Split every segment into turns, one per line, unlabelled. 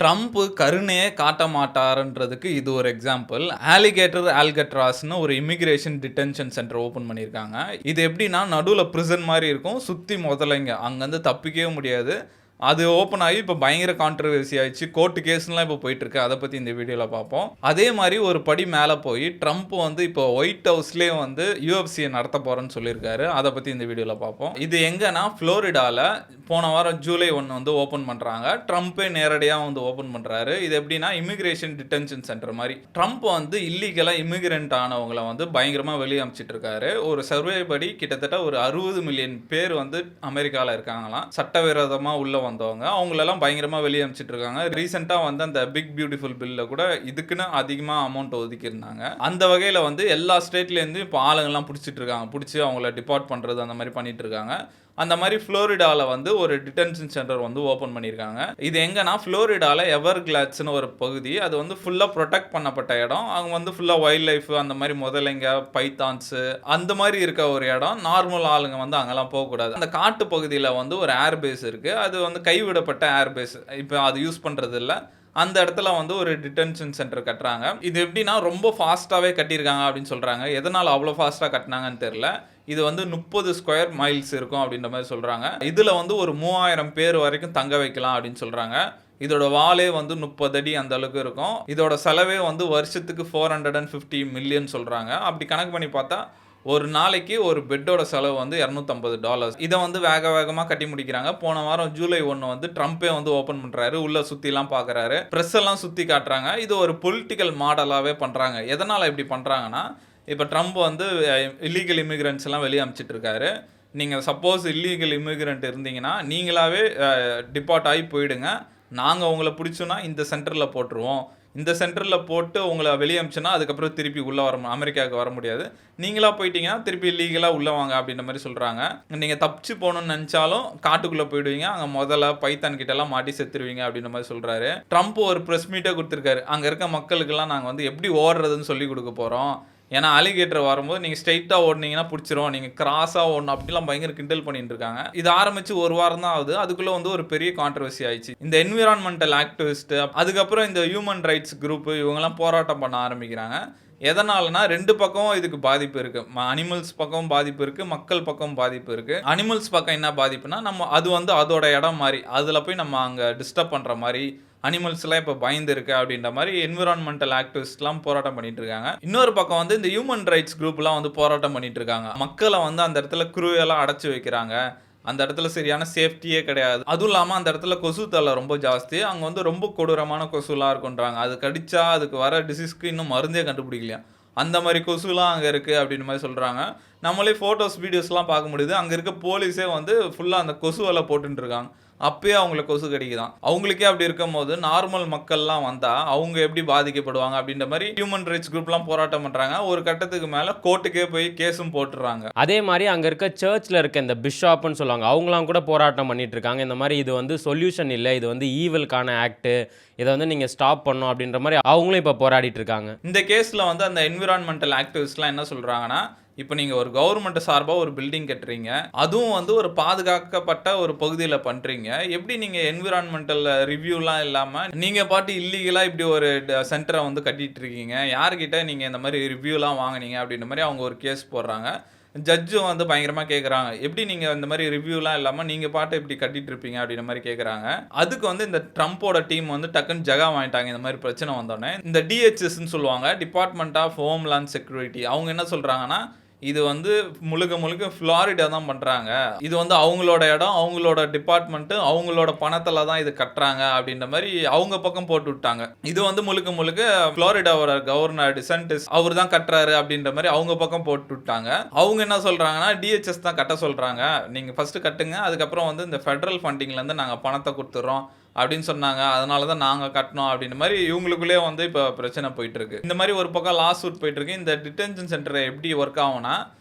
Trump கருணையே காட்ட மாட்டாருன்றதுக்கு இது ஒரு எக்ஸாம்பிள். ஆலிகேட்டர் ஆல்கட்ராஸ்னு ஒரு இமிகிரேஷன் டிடென்ஷன் சென்டர் ஓப்பன் பண்ணியிருக்காங்க. இது எப்படின்னா நடுவில் பிரிசன் மாதிரி இருக்கும், சுற்றி முதலைங்க, அங்கேருந்து தப்பிக்கவே முடியாது. அது ஓப்பன் ஆகி இப்போ பயங்கர கான்ட்ரவர்சி ஆயிடுச்சு, கோர்ட்டு கேஸ்லாம் இப்போ போயிட்டு இருக்கு. அதை பற்றி இந்த வீடியோவில் பார்ப்போம். அதே மாதிரி ஒரு படி மேலே போய் ட்ரம்ப் வந்து இப்போ ஒயிட் ஹவுஸ்லேயே வந்து யூஎஃப்சியை நடத்த போகிறேன்னு சொல்லியிருக்காரு. அதை பற்றி இந்த வீடியோவில் பார்ப்போம். இது எங்கன்னா ஃப்ளோரிடாவில் போன வாரம் ஜூலை 1 வந்து ஓப்பன் பண்ணுறாங்க. ட்ரம்ப்பே நேரடியாக வந்து ஓப்பன் பண்ணுறாரு. இது எப்படின்னா இமிகிரேஷன் டிடென்ஷன் சென்டர் மாதிரி. ட்ரம்ப் வந்து இல்லீகலாக இமிகிரண்ட் ஆனவங்களை வந்து பயங்கரமாக வெளியே அனுப்பிச்சிட்டு இருக்காரு. ஒரு சர்வே படி கிட்டத்தட்ட ஒரு 60 மில்லியன் பேர் வந்து அமெரிக்காவில் இருக்காங்களாம், சட்டவிரோதமாக உள்ள வந்தவங்க. அவங்களெல்லாம் பயங்கரமாக வெளியே அனுப்பிச்சிட்டு இருக்காங்க. ரீசெண்டாக வந்து அந்த பிக் பியூட்டிஃபுல் பில்ல கூட இதுக்குன்னு அதிகமாக அமௌண்ட் ஒதுக்கி இருந்தாங்க. அந்த வகையில் வந்து எல்லா ஸ்டேட்லேருந்து இப்போ ஆளுங்கள்லாம் பிடிச்சிட்டு இருக்காங்க. பிடிச்சி அவங்கள டிபார்ட் பண்ணுறது அந்த மாதிரி பண்ணிட்டு இருக்காங்க. அந்த மாதிரி ஃப்ளோரிடாவில் வந்து ஒரு டிடென்ஷன் சென்டர் வந்து ஓப்பன் பண்ணியிருக்காங்க. இது எங்கன்னா ஃப்ளோரிடாவில் எவர்கிளாட்ஸ்னு ஒரு பகுதி. அது வந்து ஃபுல்லாக ப்ரொடெக்ட் பண்ணப்பட்ட இடம். அவங்க வந்து ஃபுல்லாக வைல்ட் லைஃப், அந்த மாதிரி முதலைங்க, பைத்தான்ஸு அந்த மாதிரி இருக்க ஒரு இடம். நார்மல் ஆளுங்க வந்து அங்கெல்லாம் போகக்கூடாது. அந்த காட்டு பகுதியில் வந்து ஒரு ஏர்பேஸ் இருக்குது. அது வந்து கைவிடப்பட்ட ஏர்பேஸ், இப்போ அது யூஸ் பண்ணுறது இல்லை. அந்த இடத்துல வந்து ஒரு டிடென்ஷன் சென்டர் கட்டுறாங்க. இது எப்படின்னா ரொம்ப ஃபாஸ்ட்டாகவே கட்டியிருக்காங்க அப்படின்னு சொல்கிறாங்க. எதனால் அவ்வளோ ஃபாஸ்ட்டாக கட்டினாங்கன்னு தெரில. இது வந்து 30 ஸ்கொயர் மைல்ஸ் இருக்கும் அப்படின்ற மாதிரி சொல்கிறாங்க. இதில் வந்து ஒரு 3000 பேர் வரைக்கும் தங்க வைக்கலாம் அப்படின்னு சொல்கிறாங்க. இதோட வாலே வந்து 30 அடி அந்த அளவுக்கு இருக்கும். இதோட செலவே வந்து வருஷத்துக்கு 450 மில்லியன் சொல்கிறாங்க. அப்படி கணக்கு பண்ணி பார்த்தா ஒரு நாளைக்கு ஒரு பெட்டோட செலவு வந்து $250. இதை வந்து வேகமாக கட்டி முடிக்கிறாங்க. போன வாரம் ஜூலை 1 வந்து ட்ரம்ப்பே வந்து ஓப்பன் பண்ணுறாரு. உள்ள சுற்றிலாம் பார்க்குறாரு, ப்ரெஸ் எல்லாம் சுற்றி காட்டுறாங்க. இது ஒரு பொலிட்டிக்கல் மாடலாகவே பண்ணுறாங்க. எதனால் இப்படி பண்ணுறாங்கன்னா, இப்போ ட்ரம்ப் வந்து இல்லீகல் இமிகிரண்ட்ஸ் எல்லாம் வெளியே அனுப்பிச்சிட்டு இருக்காரு. நீங்கள் சப்போஸ் இல்லீகல் இமிகிரண்ட் இருந்தீங்கன்னா நீங்களாவே டிபார்ட் ஆகி போயிடுங்க. நாங்கள் உங்களை பிடிச்சோன்னா இந்த சென்டரில் போட்டுருவோம். இந்த சென்டரில் போட்டு உங்களை வெளியே அனுப்பிச்சோன்னா அதுக்கப்புறம் திருப்பி உள்ளே அமெரிக்காவுக்கு வர முடியாது. நீங்களாக போயிட்டீங்கன்னா திருப்பி லீகலாக உள்ளே வாங்க அப்படின்ற மாதிரி சொல்கிறாங்க. நீங்கள் தப்பிச்சு போகணுன்னு நினச்சாலும் காட்டுக்குள்ளே போயிடுவீங்க, அங்கே முதல்ல பைத்தான் கிட்டலாம் மாட்டி செத்துருவீங்க அப்படின்ற மாதிரி சொல்கிறாரு. ட்ரம்ப் ஒரு ப்ரெஸ் மீட்டே கொடுத்துருக்காரு. அங்கே இருக்க மக்களுக்கெல்லாம் நாங்கள் வந்து எப்படி ஓடுறதுன்னு சொல்லி கொடுக்க போகிறோம். ஏன்னா அலிகேட்டர் வரும்போது நீங்கள் ஸ்ட்ரைட்டாக ஓடினீங்கன்னா பிடிச்சிரும், நீங்கள் கிராஸாக ஓடணும் அப்படிலாம் பயங்கர கிண்டல் பண்ணிட்டு இருக்காங்க. இது ஆரம்பித்து ஒரு வாரம் தான் ஆகுது. அதுக்குள்ளே வந்து ஒரு பெரிய கான்ட்ரவர்சி ஆயிடுச்சு. இந்த என்விரான்மெண்டல் ஆக்டிவிஸ்ட், அதுக்கப்புறம் இந்த ஹியூமன் ரைட்ஸ் குரூப், இவங்கெல்லாம் போராட்டம் பண்ண ஆரம்பிக்கிறாங்க. எதனாலனா 2 பக்கம் இதுக்கு பாதிப்பு இருக்குது. அனிமல்ஸ் பக்கம் பாதிப்பு இருக்குது, மக்கள் பக்கம் பாதிப்பு இருக்குது. அனிமல்ஸ் பக்கம் என்ன பாதிப்புனா, நம்ம அது வந்து அதோட இடம் மாதிரி, அதில் போய் நம்ம அங்கே டிஸ்டர்ப் பண்ணுற மாதிரி, அனிமல்ஸ்லாம் இப்போ பயந்து இருக்கு அப்படின்ற மாதிரி என்விரான்மெண்டல் ஆக்டிவிஸ்ட்லாம் போராட்டம் பண்ணிட்டு இருக்காங்க. இன்னொரு பக்கம் வந்து இந்த ஹியூமன் ரைட்ஸ் குரூப்லாம் வந்து போராட்டம் பண்ணிட்டு இருக்காங்க. மக்களை வந்து அந்த இடத்துல குரூயெல்லாம் அடைச்சி வைக்கிறாங்க. அந்த இடத்துல சரியான சேஃப்டியே கிடையாது. அதுவும் இல்லாமல் அந்த இடத்துல கொசு தொல்லை ரொம்ப ஜாஸ்தி. அங்கே வந்து ரொம்ப கொடூரமான கொசுலாம் இருக்குன்றாங்க. அது கடிச்சா அதுக்கு வர டிசீஸ்க்கு இன்னும் மருந்தே கண்டுபிடிக்கலையா. அந்த மாதிரி கொசுலாம் அங்கே இருக்குது அப்படின்ற மாதிரி சொல்கிறாங்க. நம்மளே ஃபோட்டோஸ் வீடியோஸ்லாம் பார்க்க முடியுது. அங்கே இருக்க போலீஸே வந்து ஃபுல்லாக அந்த கொசு வலை போட்டுட்டு இருக்காங்க. அப்பயே அவங்களுக்கு கொசு கடிக்குதான். அவங்களுக்கே அப்படி இருக்கும் போது நார்மல் மக்கள்லாம் வந்தால் அவங்க எப்படி பாதிக்கப்படுவாங்க அப்படின்ற மாதிரி ஹியூமன் ரைட்ஸ் குரூப்லாம் போராட்டம் பண்ணுறாங்க. ஒரு கட்டத்துக்கு மேலே கோர்ட்டுக்கே போய் கேஸும் போட்டுறாங்க.
அதே மாதிரி அங்கே இருக்க சர்ச்சில் இருக்க இந்த பிஷாப்னு சொல்லுவாங்க, அவங்களாம் கூட போராட்டம் பண்ணிட்டு இருக்காங்க. இந்த மாதிரி இது வந்து சொல்யூஷன் இல்லை, இது வந்து ஈவலுக்கான ஆக்ட்டு, இதை வந்து நீங்கள் ஸ்டாப் பண்ணணும் அப்படின்ற மாதிரி அவங்களும் இப்போ போராடிட்டு இருக்காங்க.
இந்த கேஸில் வந்து அந்த என்விரான்மெண்டல் ஆக்டிவிஸ்ட்லாம் என்ன சொல்கிறாங்கன்னா, இப்போ நீங்கள் ஒரு கவர்மெண்ட் சார்பாக ஒரு பில்டிங் கட்டுறீங்க, அதுவும் வந்து ஒரு பாதுகாக்கப்பட்ட ஒரு பகுதியில் பண்ணுறீங்க. எப்படி நீங்கள் என்விரான்மெண்டல் ரிவ்யூலாம் இல்லாமல் நீங்கள் பாட்டு இல்லீகலாக இப்படி ஒரு சென்டரை வந்து கட்டிகிட்டு இருக்கீங்க, யார்கிட்ட நீங்கள் இந்த மாதிரி ரிவ்யூலாம் வாங்கினீங்க அப்படின்ற மாதிரி அவங்க ஒரு கேஸ் போடுறாங்க. ஜட்ஜும் வந்து பயங்கரமாக கேட்குறாங்க, எப்படி நீங்கள் இந்த மாதிரி ரிவ்யூலாம் இல்லாமல் நீங்கள் பாட்டு இப்படி கட்டிட்டு இருப்பீங்க அப்படின்ற மாதிரி கேட்குறாங்க. அதுக்கு வந்து இந்த ட்ரம்ப்போட டீம் வந்து டக்குன்னு ஜகா வாங்கிட்டாங்க. இந்த மாதிரி பிரச்சனை வந்தோடனே இந்த டிஹெச்எஸ்ன்னு சொல்லுவாங்க, டிபார்ட்மெண்ட் ஆஃப் ஹோம்லேண்ட் செக்யூரிட்டி, அவங்க என்ன சொல்கிறாங்கன்னா, இது வந்து முழுக்க ஃப்ளாரிடா தான் பண்ணுறாங்க. இது வந்து அவங்களோட இடம், அவங்களோட டிபார்ட்மெண்ட்டு, அவங்களோட பணத்தில் தான் இது கட்டுறாங்க அப்படின்ற மாதிரி அவங்க பக்கம் போட்டு விட்டாங்க. இது வந்து முழுக்க ஃப்ளாரிடாவோட கவர்னர் டிசன்டிஸ் அவர் தான் கட்டுறாரு அப்படின்ற மாதிரி அவங்க பக்கம் போட்டு விட்டாங்க. அவங்க என்ன சொல்கிறாங்கன்னா, டிஹெச்எஸ் தான் கட்ட சொல்கிறாங்க, நீங்கள் ஃபஸ்ட்டு கட்டுங்க, அதுக்கப்புறம் வந்து இந்த ஃபெடரல் ஃபண்டிங்லேருந்து நாங்கள் பணத்தை கொடுத்துட்றோம் அப்படின்னு சொன்னாங்க, அதனால தான் நாங்கள் கட்டணும் அப்படின்ற மாதிரி இவங்களுக்குள்ளே வந்து இப்போ பிரச்சனை போயிட்டுருக்கு. இந்த மாதிரி ஒரு பக்கம் லாஸ் சூட் போயிட்டுருக்கு. இந்த டிடென்ஷன் சென்டர் எப்படி ஒர்க் ஆகும்னா,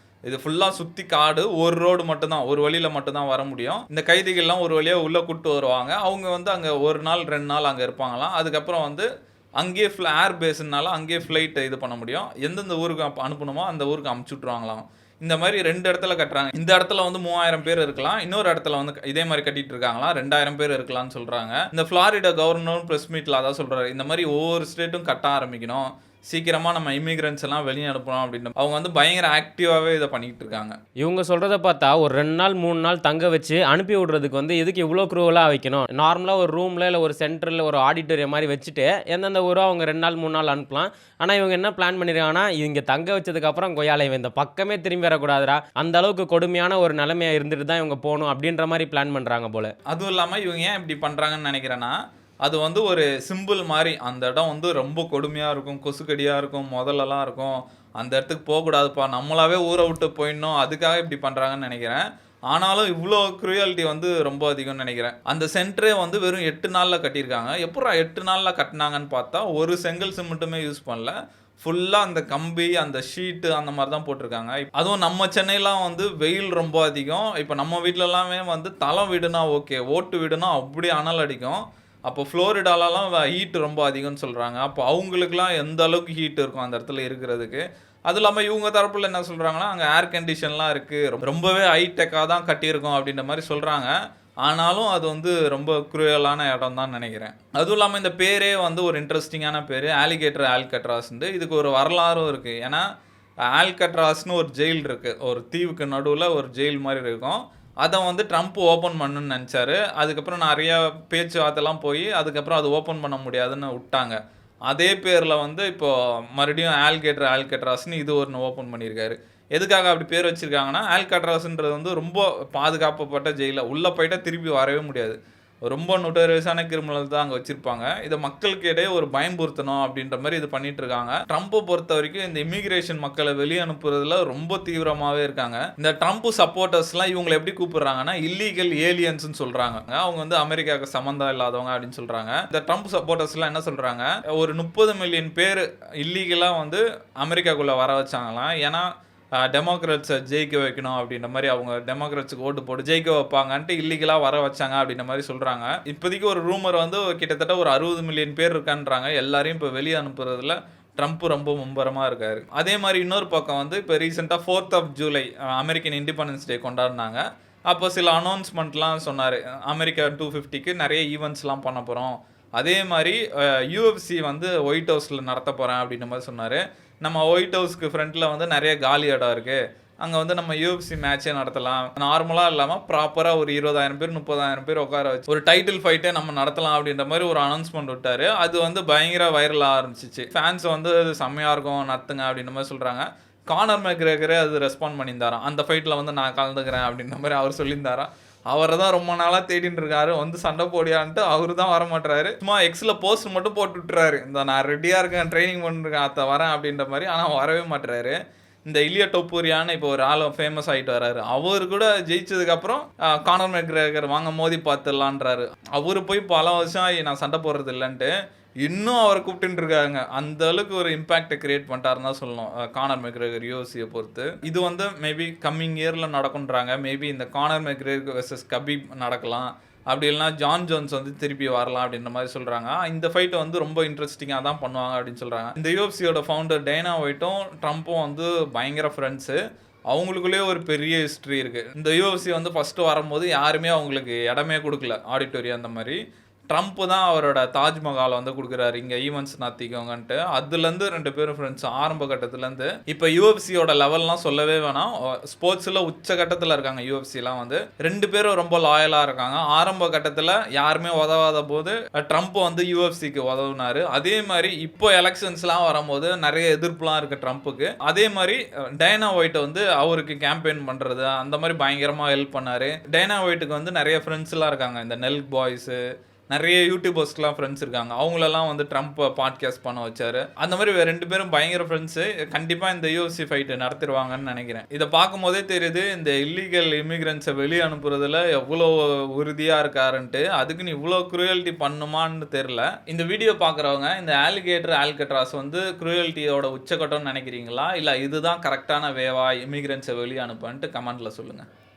இது ஃபுல்லாக சுற்றி காடு, ஒரு ரோடு மட்டும்தான், ஒரு வழியில் மட்டும்தான் வர முடியும். இந்த கைதிகள்லாம் ஒரு வழியாக உள்ளே கூப்பிட்டு வருவாங்க. அவங்க வந்து அங்கே 1 நாள் 2 நாள் அங்கே இருப்பாங்களாம். அதுக்கப்புறம் வந்து அங்கேயே ஏர் பேஸ்னால அங்கேயே ஃப்ளைட் இது பண்ண முடியும். எந்தெந்த ஊருக்கு அனுப்பணுமோ அந்த ஊருக்கு அமுச்சு விட்ருவாங்களாம். இந்த மாதிரி 2 இடத்துல கட்டுறாங்க. இந்த இடத்துல வந்து 3000 பேர் இருக்கலாம். இன்னொரு இடத்துல வந்து இதே மாதிரி கட்டிட்டு இருக்காங்களாம். 2000 பேர் இருக்கலாம்னு சொல்றாங்க. இந்த ஃப்ளாரிடா கவர்னரும் பிரஸ் மீட்ல அதான் சொல்றாரு. இந்த மாதிரி ஒவ்வொரு ஸ்டேட்டும் கட்ட ஆரம்பிக்கணும். சீக்கிரமா நம்ம இமிகிரண்ட்ஸ் எல்லாம் வெளிய அனுப்பணும் அப்படின்னு. அவங்க வந்து பயங்கர ஆக்டிவாவே இத பண்ணிட்டு இருக்காங்க.
இவங்க சொல்றத பார்த்தா ஒரு 2 நாள் 3 நாள் தங்க வச்சு அனுப்பி விடுறதுக்கு வந்து எதுக்கு இவ்வளோ குரூவலா வைக்கணும்? நார்மலா ஒரு ரூம்ல இல்ல ஒரு சென்டர்ல ஒரு ஆடிட்டோரியம் மாரி வச்சுட்டு எந்தெந்த ஊரோ அவங்க 2 நாள் 3 நாள் அனுப்பலாம். ஆனா இவங்க என்ன பிளான் பண்ணிருக்காங்கன்னா, இங்க தங்க வச்சதுக்கு அப்புறம் கொய்யால இவன் இந்த பக்கமே திரும்பி வரக்கூடாதுடா. அந்த அளவுக்கு கொடுமையான ஒரு நிலைமையா இருந்துட்டு தான் இவங்க போணும் அப்படின்ற மாரி பிளான் பண்றாங்க போல.
அதுவும் இல்லாம இவங்க ஏன் இப்படி பண்றாங்கன்னு நினைக்கிறேன்னா, அது வந்து ஒரு சிம்பிள் மாரி. அந்த இடம் வந்து ரொம்ப கொடுமையா இருக்கும். கொசுக்கடியா இருக்கும். மொதலெல்லாம் இருக்கும். அந்த இடத்துக்கு போக்கூடாதுப்பா. நம்மளாவே ஊர விட்டு போயிடணும். அதுக்காக இப்படி பண்றாங்கன்னு நெனைக்கிறேன். ஆனாலும் இவ்ளோ க்ரூயல்டி வந்து ரொம்ப அதிகம்னு நெனைக்கிறேன். அந்த சென்டரே வந்து வெறும் 8 நாள்ல கட்டியிருக்காங்க. எப்புட்றா 8 நாள்ல கட்டுனாங்கன்னு பார்த்தா, ஒரு செங்கல் சிமெண்ட்டுமே யூஸ் பண்ணல. ஃபுல்லா அந்த கம்பி, அந்த ஷீட்டு அந்த மாரி தான் போட்டிருக்காங்க. அதுவும் நம்ம சென்னைலாம் வந்து வெயில் ரொம்ப அதிகம். இப்ப நம்ம வீட்லலாமே வந்து தளம் வீடுனா ஓகே. ஓட்டு வீடுனா அப்படியே அனல் அடிக்கும். அப்போ ஃப்ளோரிடாலலாம் ஹீட் ரொம்ப அதிகம்னு சொல்றாங்க. அப்போ அவங்களுக்குலாம் எந்த அளவுக்கு ஹீட் இருக்கும் அந்த இடத்துல இருக்கிறதுக்கு. அதுவும் இல்லாம இவங்க தரப்புல என்ன சொல்றாங்கன்னா, அங்க ஏர் கண்டிஷன்லாம் இருக்கு. ரொம்பவே ஹைடெக்கா தான் கட்டியிருக்கோம் அப்படின்ற மாரி சொல்றாங்க. ஆனாலும் அது வந்து ரொம்ப குரூயலான இடம் தான் நெனைக்கிறேன். அதுவும் இல்லாம இந்த பேரே வந்து ஒரு இன்ட்ரஸ்டிங்கான பேரு. ஆலிகேட்டர் ஆல்கட்ராஸ்ன்ட்டு. இதுக்கு ஒரு வரலாறும் இருக்கு. ஏன்னா, ஆல்கட்ராஸ்ன்னு ஒரு ஜெயில் இருக்கு. ஒரு தீவுக்கு நடுவுல ஒரு ஜெயில் மாரி இருக்கும். அத வந்து ட்ரம்ப் ஓப்பன் பண்ணணும்னு நெனச்சாரு. அதுக்கப்புறம் நெறைய பேச்சுவார்த்தைலாம் போயி, அதுக்கப்புறம் அது ஓப்பன் பண்ண முடியாதுன்னு உட்டாங்க. அதே பேர்ல வந்து இப்போ மறுபடியும் ஆல்கேட்டர் ஆல்கட்ராஸ்ன்னு இது ஒண்ணு ஓப்பன் பண்ணியிருக்காரு. எதுக்காக அப்படி பேர் வச்சிருக்காங்கன்னா, ஆல்கட்ராஸ்ன்றது வந்து ரொம்ப பாதுகாக்கப்பட்ட ஜெயிலு. உள்ள போயிட்டா திருப்பி வரவே முடியாது. ரொம்ப நொட்டோரியஸான கிரிமினல் தான் அங்க வச்சிருப்பாங்க. இத மக்களுக்கு இடையே ஒரு பயம்புறுத்தணும் அப்படின்ற மாரி இது பண்ணிட்டு இருக்காங்க. ட்ரம்ப்ப பொறுத்தவரைக்கும் இந்த இமிகிரேஷன் மக்கள வெளிய அனுப்புறதுல ரொம்ப தீவிரமாவே இருக்காங்க. இந்த ட்ரம்ப் சப்போர்ட்டர்ஸ்லாம் இவங்கள எப்படி கூப்பிடுறாங்கன்னா, இல்லீகல் ஏலியன்ஸ்ன்னு சொல்றாங்க. அவங்க வந்து அமெரிக்காவுக்கு சம்மந்தம் இல்லாதவங்க அப்படின்னு சொல்றாங்க. இந்த ட்ரம்ப் சப்போர்ட்டர்ஸ்லாம் என்ன சொல்றாங்க, ஒரு 30 மில்லியன் பேர் இல்லீகலா வந்து அமெரிக்காக்குள்ள வர வச்சாங்களாம். ஏன்னா டெமோக்ராட்ஸை ஜெயிக்க வைக்கணும் அப்படின்ற மாதிரி அவங்க டெமோக்ராட்ஸுக்கு ஓட்டு போட்டு ஜெயிக்க வைப்பாங்கன்ட்டு இல்லீகலாக வர வச்சாங்க அப்படின்ற மாதிரி சொல்கிறாங்க. இப்போதைக்கு ஒரு ரூமர் வந்து கிட்டத்தட்ட ஒரு 60 மில்லியன் பேர் இருக்கான்றாங்க. எல்லாரையும் இப்போ வெளியே அனுப்புறதுல ட்ரம்ப் ரொம்ப மும்பரமாக இருக்காரு. அதே மாதிரி இன்னொரு பக்கம் வந்து இப்போ ரீசெண்டாக 4th of July American independence day கொண்டாடினாங்க. அப்போ சில அனௌன்ஸ்மெண்ட்லாம் சொன்னார். அமெரிக்கா 250க்கு நிறைய ஈவெண்ட்ஸ்லாம் பண்ண போகிறோம். அதே மாதிரி UFC வந்து ஒயிட் ஹவுஸில் நடத்த போகிறேன் அப்படின்ற மாதிரி சொன்னார். நம்ம ஒயிட் ஹவுஸ்க்கு ஃப்ரண்ட்டில் வந்து நிறைய காலி இடம் இருக்குது. அங்கே வந்து நம்ம UFC மேட்சே நடத்தலாம். நார்மலாக இல்லாமல் ப்ராப்பராக ஒரு 20,000 பேர் 30,000 பேர் உட்கார வச்சு ஒரு டைட்டில் ஃபைட்டே நம்ம நடத்தலாம் அப்படின்ற மாதிரி ஒரு அனௌன்ஸ்மெண்ட் விட்டார். அது வந்து பயங்கர வைரலாக ஆரம்பிச்சிச்சு. ஃபேன்ஸ் வந்து அது செம்மையாக இருக்கும் நடத்துங்க அப்படின்ற மாதிரி சொல்கிறாங்க. கானர் மெக்ரேகரே அது ரெஸ்பாண்ட் பண்ணியிருந்தாராம். அந்த ஃபைட்டில் வந்து நான் கலந்துக்கிறேன் அப்படின்ற மாதிரி அவர் சொல்லியிருந்தாராம். அவரை தான் ரொம்ப நாளாக தேடிட்டு இருக்காரு. வந்து சண்டை போடியான்ட்டு அவரு தான் வர மாட்டாரு. சும்மா எக்ஸில் போஸ்ட் மட்டும் போட்டு விட்டுறாரு. இந்த நான் ரெடியாக இருக்கேன், ட்ரைனிங் பண்ணிருக்கேன், அத்தை வரேன் அப்படின்ற மாதிரி. ஆனால் வரவே மாட்டுறாரு. இந்த இலியா டோப்பூரியான்னு இப்போ ஒரு ஆள் ஃபேமஸ் ஆகிட்டு வராரு. அவர் கூட ஜெயிச்சதுக்கப்புறம் கானர் மெக்ரேகர் வாங்க மோதி பார்த்துடலான்றாரு. அவரு போய் பல வருஷம் ஆகி நான் சண்டை போடுறது இல்லைன்ட்டு இன்னும் அவரை கூப்பிட்டு இருக்காங்க. அந்த அளவுக்கு ஒரு இம்பாக்டை கிரியேட் பண்ணிட்டாருன்னு தான் சொல்லணும் கானர் மெக்ரேகர் யூஎஃப்சியை பொறுத்து. இது வந்து மேபி கம்மிங் இயரில் நடக்குன்றாங்க. மேபி இந்த கானர் மெக்ரேகர் வெர்சஸ் கபீப் நடக்கலாம். அப்படி இல்லைனா ஜான் ஜோன்ஸ் வந்து திருப்பி வரலாம் அப்படின்ற மாதிரி சொல்கிறாங்க. இந்த ஃபைட்டை வந்து ரொம்ப இன்ட்ரெஸ்டிங்காக தான் பண்ணுவாங்க அப்படின்னு சொல்கிறாங்க. இந்த யூஎஃப்சியோட ஃபவுண்டர் டைனா ஒயிட்டும் ட்ரம்ப்பும் வந்து பயங்கர ஃப்ரெண்ட்ஸு. அவங்களுக்குள்ளேயே ஒரு பெரிய ஹிஸ்ட்ரி இருக்குது. இந்த UFC வந்து ஃபஸ்ட்டு வரும்போது யாருமே அவங்களுக்கு இடமே கொடுக்கல, ஆடிட்டோரியம் அந்த மாதிரி. ட்ரம்ப் தான் அவரோட தாஜ்மஹாலை வந்து கொடுக்குறாரு, இங்கே ஈவெண்ட்ஸ் நடத்திக்கோங்கன்ட்டு. அதுலேருந்து 2 பேரும் ஃப்ரெண்ட்ஸ் ஆரம்ப கட்டத்துலேருந்து. இப்போ யூஎஃப்சியோட லெவல்லாம் சொல்லவே வேணாம். ஸ்போர்ட்ஸில் உச்சகட்டத்தில் இருக்காங்க. யூஎஃப்சிலாம் வந்து 2 பேரும் ரொம்ப லாயலாக இருக்காங்க. ஆரம்ப கட்டத்தில் யாருமே உதவாத போது ட்ரம்ப் வந்து யூஎஃப்சிக்கு உதவுனாரு. அதே மாதிரி இப்போ எலெக்ஷன்ஸ்லாம் வரும்போது நிறைய எதிர்ப்புலாம் இருக்குது ட்ரம்ப்புக்கு. அதே மாதிரி டைனா ஒயிட் வந்து அவருக்கு கேம்பெயின் பண்ணுறது அந்த மாதிரி பயங்கரமாக ஹெல்ப் பண்ணார். டைனா ஒயிட்டுக்கு வந்து நிறைய ஃப்ரெண்ட்ஸ்லாம் இருக்காங்க. இந்த நெல்க் பாய்ஸு, நிறைய யூடியூபர்ஸ்க்குலாம் ஃப்ரெண்ட்ஸ் இருக்காங்க. அவங்களெல்லாம் வந்து ட்ரம்ப் பாட்காஸ்ட் பண்ண வச்சாரு. அந்த மாதிரி 2 பேரும் பயங்கர ஃப்ரெண்ட்ஸு. கண்டிப்பாக இந்த UFC ஃபைட்டு நடத்திடுவாங்கன்னு நினைக்கிறேன். இதை பார்க்கும் போதே தெரியுது இந்த இல்லீகல் இமிகிரண்ட்ஸை வெளியே அனுப்புறதுல எவ்வளோ உறுதியாக இருக்காருன்ட்டு. அதுக்குன்னு இவ்வளோ குரூயல்ட்டி பண்ணுமான்னு தெரில. இந்த வீடியோ பார்க்குறவங்க இந்த ஆலிகேட்டர் ஆல்கட்ராஸ் வந்து குரூயல்ட்டியோட உச்சக்கட்டம்னு நினைக்கிறீங்களா, இல்லை இதுதான் கரெக்டான வேவா இமிகிரண்ட்ஸை வெளியே அனுப்புன்ட்டு கமெண்ட்டில் சொல்லுங்கள்.